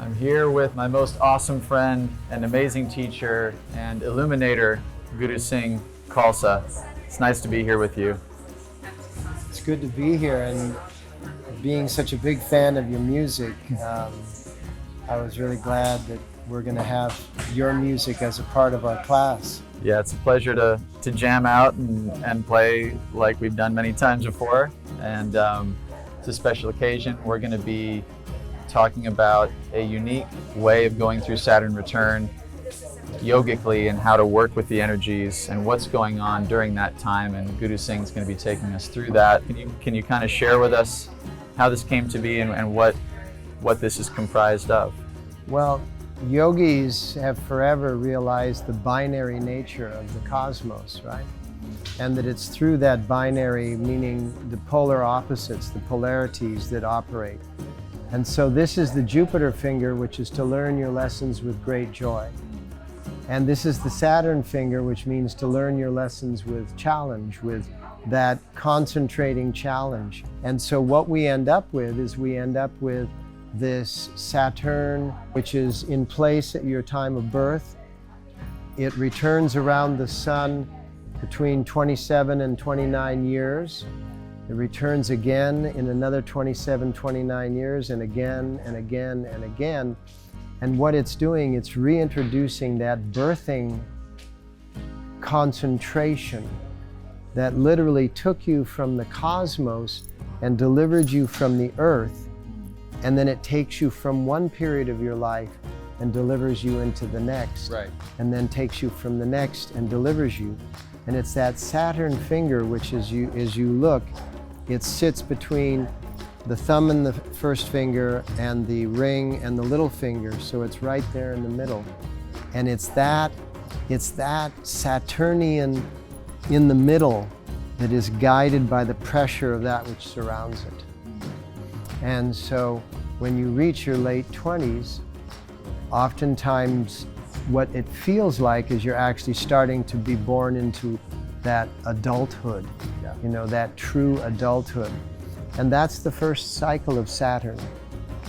I'm here with my most awesome friend and amazing teacher and illuminator, Guru Singh Khalsa. It's nice to be here with you. It's good to be here, and being such a big fan of your music, I was really glad that we're going to have your music as a part of our class. Yeah, it's a pleasure to jam out and play like we've done many times before. And it's a special occasion. We're going to be talking about a unique way of going through Saturn Return yogically and how to work with the energies and what's going on during that time. And Guru Singh's going to be taking us through that. Can you kind of share with us how this came to be and what this is comprised of? Well, yogis have forever realized the binary nature of the cosmos, right? And that it's through that binary, meaning the polar opposites, the polarities that operate. And so this is the Jupiter finger, which is to learn your lessons with great joy. And this is the Saturn finger, which means to learn your lessons with challenge, with that concentrating challenge. And so what we end up with is this Saturn, which is in place at your time of birth. It returns around the sun between 27 and 29 years. It returns again in another 27, 29 years, and again, and again, and again. And what it's doing, it's reintroducing that birthing concentration that literally took you from the cosmos and delivered you from the earth. And then it takes you from one period of your life and delivers you into the next. Right. And then takes you from the next and delivers you. And it's that Saturn finger, which as you look, it sits between the thumb and the first finger and the ring and the little finger. So it's right there in the middle. And it's that Saturnian in the middle that is guided by the pressure of that which surrounds it. And so when you reach your late 20s, oftentimes what it feels like is you're actually starting to be born into that adulthood, that true adulthood. And that's the first cycle of Saturn.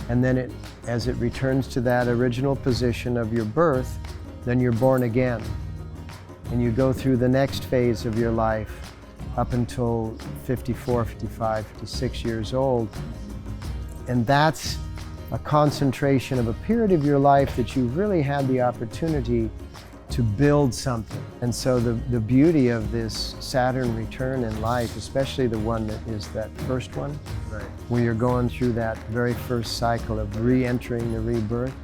And then as it returns to that original position of your birth, then you're born again. And you go through the next phase of your life up until 54, 55, 56 years old. And that's a concentration of a period of your life that you've really had the opportunity to build something. And so the beauty of this Saturn return in life, especially the one that is that first one, right, where you're going through that very first cycle of re-entering the rebirth,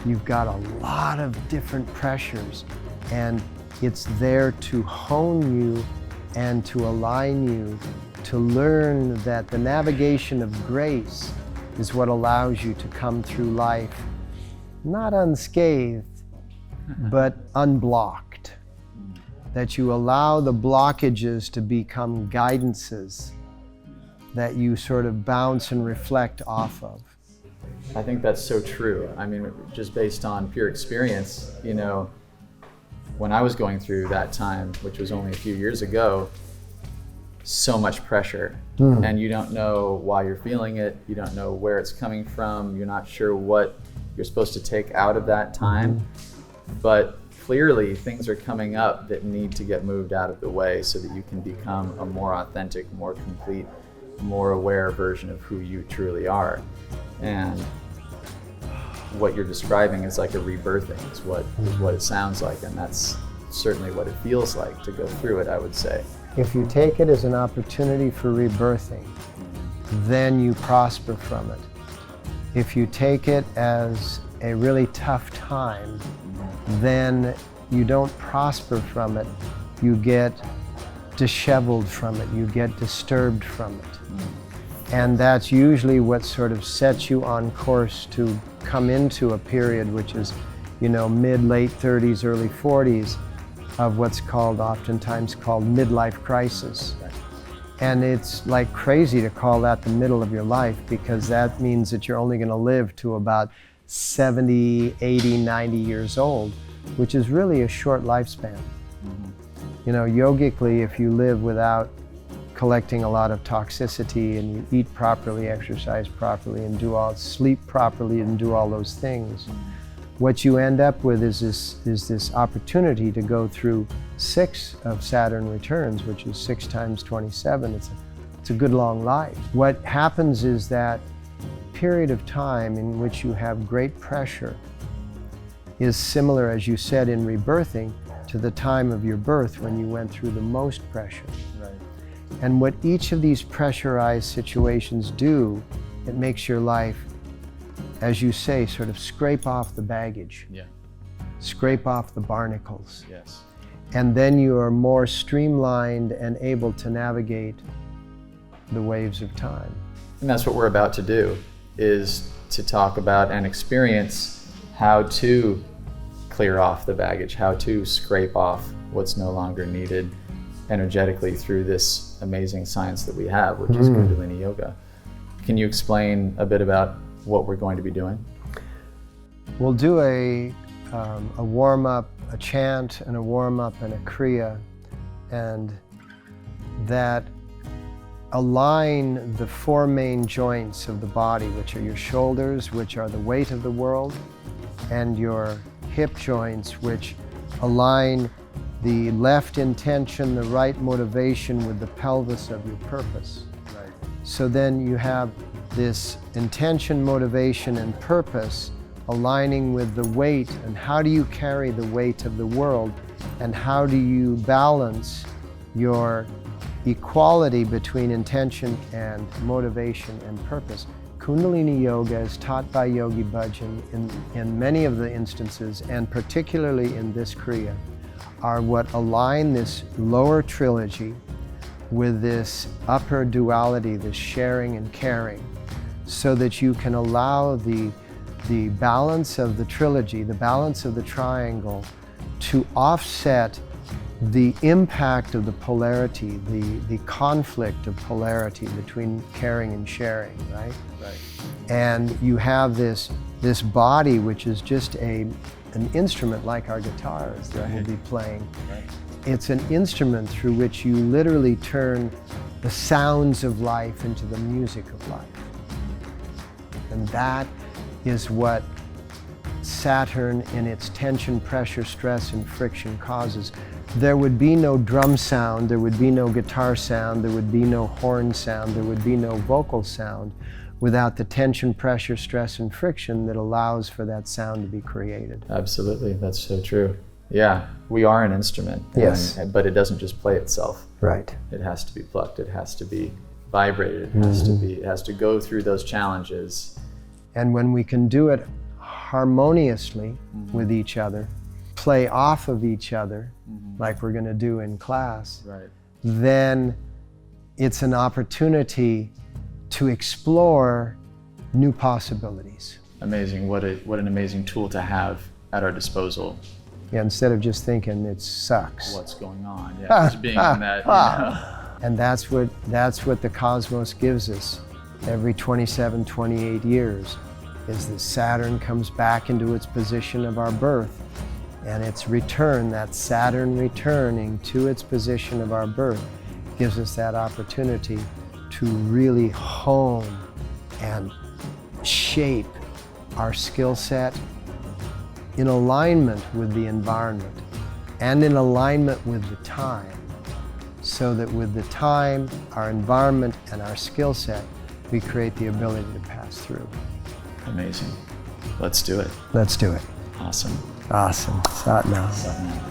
you've got a lot of different pressures, and it's there to hone you and to align you to learn that the navigation of grace is what allows you to come through life, not unscathed, but unblocked. That you allow the blockages to become guidances that you sort of bounce and reflect off of. I think that's so true. I mean, just based on pure experience, when I was going through that time, which was only a few years ago, so much pressure. And you don't know why you're feeling it. You don't know where it's coming from. You're not sure what you're supposed to take out of that time. But clearly things are coming up that need to get moved out of the way so that you can become a more authentic, more complete, more aware version of who you truly are. And what you're describing is like a rebirthing, is what it sounds like, and that's certainly what it feels like to go through it, I would say. If you take it as an opportunity for rebirthing, then you prosper from it. If you take it as a really tough time, then you don't prosper from it. You get disheveled from it. You get disturbed from it. And that's usually what sort of sets you on course to come into a period which is, mid-late 30s, early 40s, of what's oftentimes called midlife crisis. And it's like crazy to call that the middle of your life, because that means that you're only going to live to about 70, 80, 90 years old, which is really a short lifespan. Yogically, if you live without collecting a lot of toxicity, and you eat properly, exercise properly, and sleep properly, and do all those things, what you end up with is this opportunity to go through 6 of Saturn returns, which is 6 times 27. It's a good long life. What happens is that period of time in which you have great pressure is similar, as you said, in rebirthing to the time of your birth when you went through the most pressure. Right. And what each of these pressurized situations do, it makes your life, as you say, sort of scrape off the baggage. Yeah. Scrape off the barnacles. Yes. And then you are more streamlined and able to navigate the waves of time. And that's what we're about to do, is to talk about and experience how to clear off the baggage, how to scrape off what's no longer needed energetically through this amazing science that we have, which is Kundalini Yoga. Can you explain a bit about what we're going to be doing? We'll do a warm-up, a chant and a warm-up and a kriya, and that align the 4 main joints of the body, which are your shoulders, which are the weight of the world, and your hip joints, which align the left intention, the right motivation with the pelvis of your purpose. Right. So then you have this intention, motivation, and purpose aligning with the weight, and how do you carry the weight of the world, and how do you balance your equality between intention and motivation and purpose. Kundalini Yoga is taught by Yogi Bhajan in many of the instances, and particularly in this Kriya, are what align this lower trilogy with this upper duality, this sharing and caring, so that you can allow the balance of the trilogy, the balance of the triangle, to offset the impact of the polarity, the conflict of polarity between caring and sharing, right? Right. And you have this body, which is just an instrument like our guitars that we'll be playing. Right. It's an instrument through which you literally turn the sounds of life into the music of life. And that is what Saturn in its tension, pressure, stress, and friction causes. There would be no drum sound, there would be no guitar sound, there would be no horn sound, there would be no vocal sound without the tension, pressure, stress, and friction that allows for that sound to be created. Absolutely, that's so true. Yeah, we are an instrument. Yes. But it doesn't just play itself. Right. It has to be plucked, it has to be vibrated, it has to go through those challenges. And when we can do it harmoniously with each other, play off of each other, like we're going to do in class, Right. then it's an opportunity to explore new possibilities. Amazing, what an amazing tool to have at our disposal. Yeah, instead of just thinking it sucks. What's going on? Yeah, just being in that, you know. And that's what the cosmos gives us every 27, 28 years, is that Saturn comes back into its position of our birth, and its return, that Saturn returning to its position of our birth, gives us that opportunity to really hone and shape our skill set in alignment with the environment and in alignment with the time, so that with the time, our environment, and our skill set, we create the ability to pass through. Amazing. Let's do it. Let's do it. Awesome. Awesome. Satnam. Satnam.